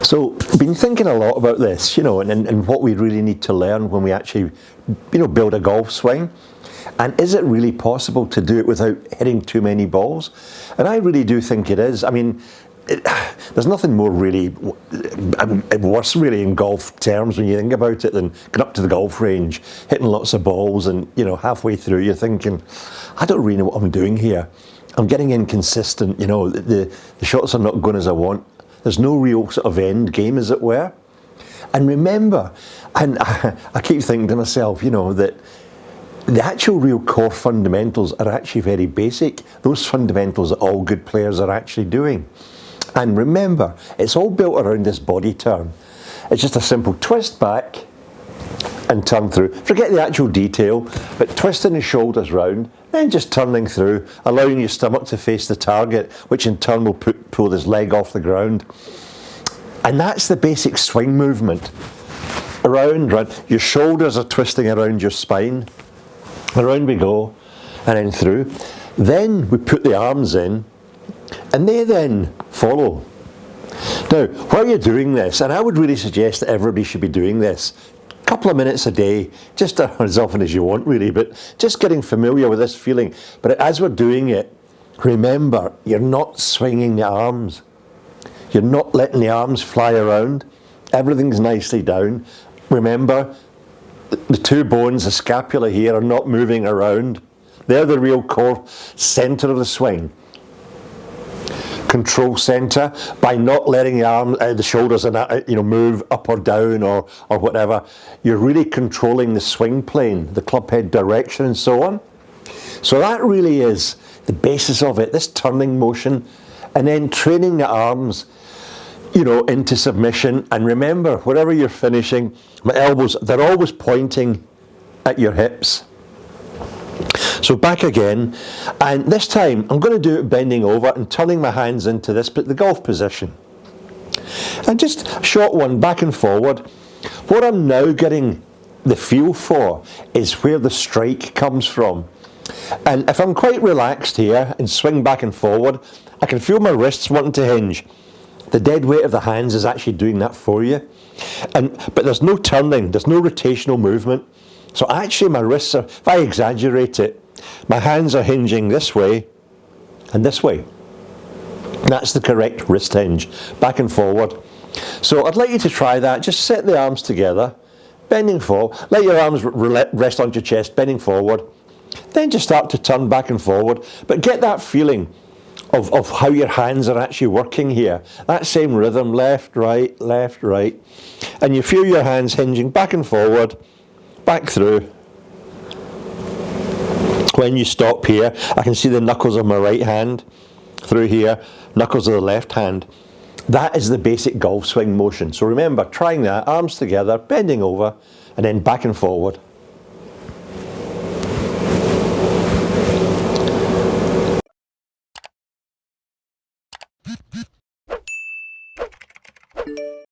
So, been thinking a lot about this, and what we really need to learn when we actually, build a golf swing. And is it really possible to do it without hitting too many balls? And I really do think it is. I mean, there's nothing more really worse really in golf terms when you think about it than going up to the golf range, hitting lots of balls, and halfway through you're thinking, I don't really know what I'm doing here. I'm getting inconsistent. The shots are not going as I want. There's no real sort of end game, as it were. And remember, and I keep thinking to myself, that the actual real core fundamentals are actually very basic. Those fundamentals that all good players are actually doing. And remember, it's all built around this body turn. It's just a simple twist back and turn through. Forget the actual detail, but twisting the shoulders round, then just turning through, allowing your stomach to face the target, which in turn will pull this leg off the ground. And that's the basic swing movement. Around, your shoulders are twisting around your spine. Around we go, and then through. Then we put the arms in, and they then follow. Now, while you're doing this, and I would really suggest that everybody should be doing this, a couple of minutes a day, just as often as you want really, but just getting familiar with this feeling. But as we're doing it, remember, you're not swinging the arms. You're not letting the arms fly around. Everything's nicely down. Remember, the two bones, the scapula here, are not moving around. They're the real core center of the swing. Control center by not letting the shoulders move up or down or whatever. You're really controlling the swing plane, the club head direction, and so on. So that really is the basis of it. This turning motion, and then training the arms, into submission. And remember, wherever you're finishing, my elbows, they're always pointing at your hips. So back again, and this time I'm going to do it bending over and turning my hands into the golf position. And just a short one, back and forward. What I'm now getting the feel for is where the strike comes from. And if I'm quite relaxed here and swing back and forward, I can feel my wrists wanting to hinge. The dead weight of the hands is actually doing that for you. But there's no turning, there's no rotational movement. So actually my wrists are, if I exaggerate it, my hands are hinging this way and this way. That's the correct wrist hinge, back and forward. So I'd like you to try that. Just set the arms together, bending forward. Let your arms rest on your chest, bending forward. Then just start to turn back and forward. But get that feeling of how your hands are actually working here. That same rhythm, left, right, and you feel your hands hinging back and forward, back through. When you stop here, I can see the knuckles of my right hand through here, knuckles of the left hand. That is the basic golf swing motion. So remember, trying that, arms together, bending over, and then back and forward.